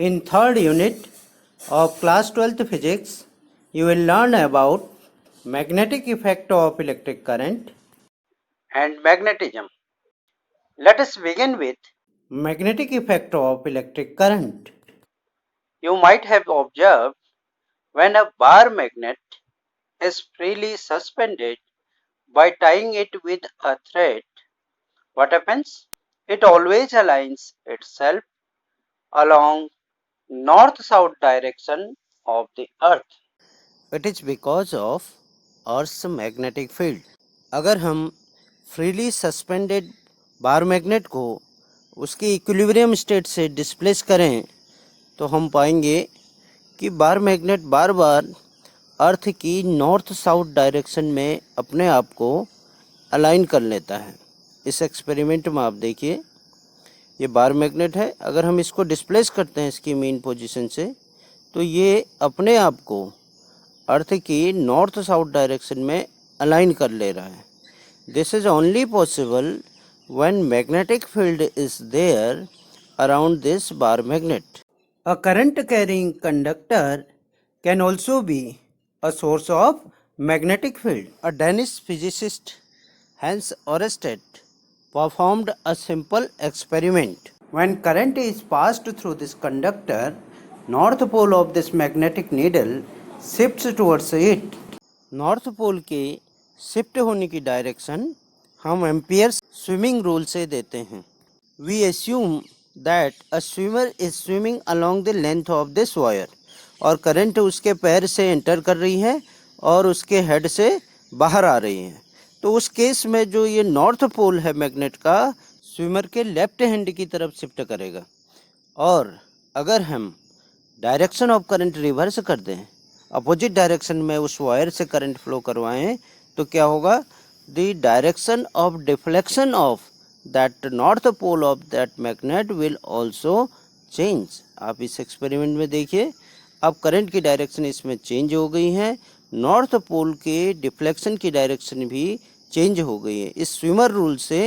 In third unit of class 12th physics, you will learn about magnetic effect of electric current and magnetism. Let us begin with magnetic effect of electric current. You might have observed when a bar magnet is freely suspended by tying it with a thread, what happens? It always aligns itself along north-south direction of the earth. It is because of Earth's magnetic field. अगर हम freely suspended bar magnet को उसके equilibrium state से displace करें तो हम पाएंगे कि बार मैग्नेट बार बार अर्थ की नॉर्थ साउथ डायरेक्शन में अपने आप को अलाइन कर लेता है। इस एक्सपेरिमेंट में आप देखिए, ये बार मैग्नेट है। अगर हम इसको डिस्प्लेस करते हैं इसकी मेन पोजीशन से तो ये अपने आप को अर्थ की नॉर्थ साउथ डायरेक्शन में अलाइन कर ले रहा है। This is only possible when magnetic field is there around this bar magnet. A current carrying conductor can also be a source of magnetic field. A Danish physicist Hans Oersted performed a simple experiment. When current is passed through this conductor, north pole of this magnetic needle shifts towards it. North pole के shift होने की direction हम amperes swimming rule से देते हैं। We assume that a swimmer is swimming along the length of this wire, और current उसके पैर से एंटर कर रही है और उसके हेड से बाहर आ रही है। तो उस केस में जो ये नॉर्थ पोल है मैग्नेट का, स्विमर के लेफ्ट हैंड की तरफ शिफ्ट करेगा। और अगर हम डायरेक्शन ऑफ करंट रिवर्स कर दें, अपोजिट डायरेक्शन में उस वायर से करंट फ्लो करवाएं, तो क्या होगा? The direction of deflection of that north pole of that magnet will also change. आप इस एक्सपेरिमेंट में देखिए, अब करंट की डायरेक्शन इसमें चेंज हो गई है, नॉर्थ पोल के डिफ्लेक्शन की डायरेक्शन भी चेंज हो गई है। इस स्विमर रूल से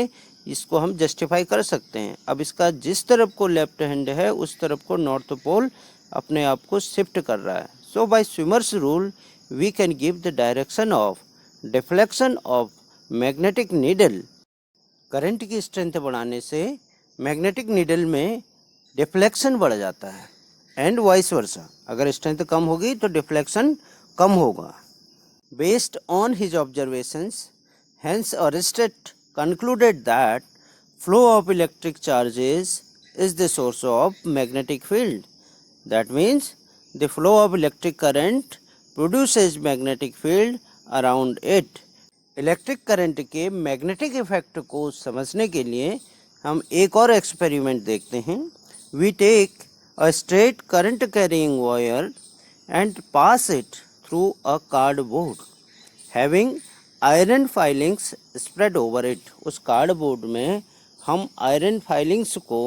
इसको हम जस्टिफाई कर सकते हैं। अब इसका जिस तरफ को लेफ्ट हैंड है उस तरफ को नॉर्थ पोल अपने आप को शिफ्ट कर रहा है। So by swimmer's rule we can give the direction of deflection of magnetic needle. Current की स्ट्रेंथ बढ़ाने से मैग्नेटिक नीडल में डिफ्लेक्शन बढ़ जाता है, एंड वाइस वर्सा। अगर स्ट्रेंथ कम होगी तो डिफ्लेक्शन कम होगा। Based on his observations, hence Oersted concluded that flow of electric charges is the source of magnetic field. That means the flow of electric current produces magnetic field around it. Electric current के magnetic effect को समझने के लिए हम एक और experiment देखते हैं। We take a straight current carrying wire and pass it through a cardboard having iron filings spread over it. उस कार्डबोर्ड में हम आयरन फाइलिंग्स को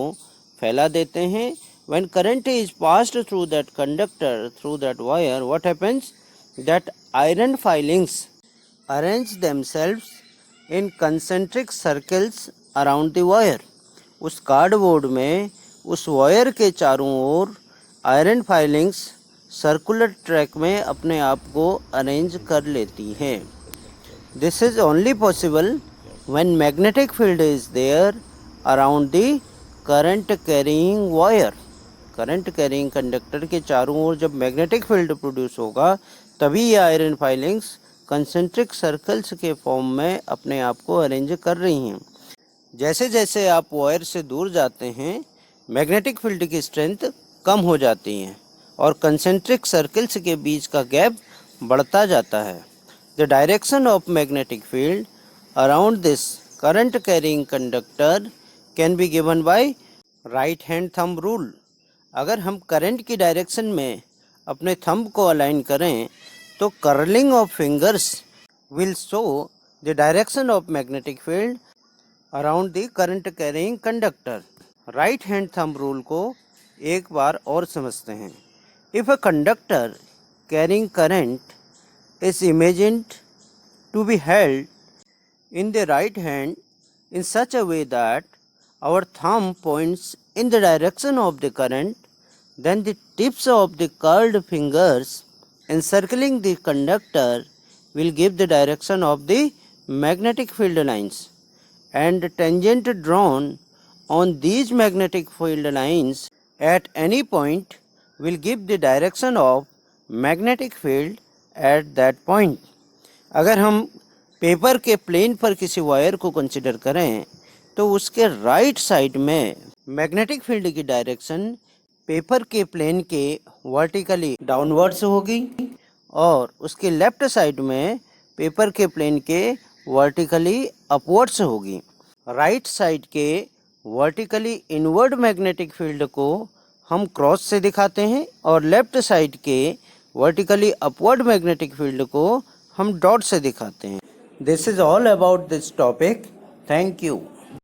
फैला देते हैं। When current is passed through that conductor through that wire, what happens? That iron filings arrange themselves in concentric circles around the wire. उस cardboard में उस वायर के चारों ओर आयरन फाइलिंग्स सर्कुलर ट्रैक में अपने आप को अरेंज कर लेती हैं। This is only possible when magnetic field is there around the current carrying wire. Current carrying conductor के चारों ओर जब मैग्नेटिक फील्ड प्रोड्यूस होगा तभी ये आयरन फाइलिंग्स कंसेंट्रिक सर्कल्स के फॉर्म में अपने आप को अरेंज कर रही हैं। जैसे जैसे आप वायर से दूर जाते हैं, मैग्नेटिक फील्ड की स्ट्रेंथ कम हो जाती है और कंसेंट्रिक सर्कल्स के बीच का गैप बढ़ता जाता है। The direction of magnetic field around this current carrying conductor can be given by right hand thumb rule. अगर हम करंट की डायरेक्शन में अपने थंब को अलाइन करें तो curling of fingers will show the direction of magnetic field around the current carrying conductor. Right hand thumb rule को एक बार और समझते हैं। If a conductor carrying current is imagined to be held in the right hand in such a way that our thumb points in the direction of the current, then the tips of the curled fingers encircling the conductor will give the direction of the magnetic field lines, and the tangent drawn on these magnetic field lines at any point will give the direction of magnetic field at that point. अगर हम paper के plane पर किसी wire को consider करें तो उसके right side में मैग्नेटिक फील्ड की डायरेक्शन पेपर के प्लेन के वर्टिकली डाउनवर्ड्स होगी और उसके लेफ्ट साइड में पेपर के प्लेन के वर्टिकली अपवर्ड्स होगी। राइट साइड के वर्टिकली इनवर्ड मैग्नेटिक फील्ड को हम क्रॉस से दिखाते हैं और लेफ्ट साइड के वर्टिकली अपवर्ड मैग्नेटिक फील्ड को हम डॉट से दिखाते हैं। This is all about this topic. Thank you.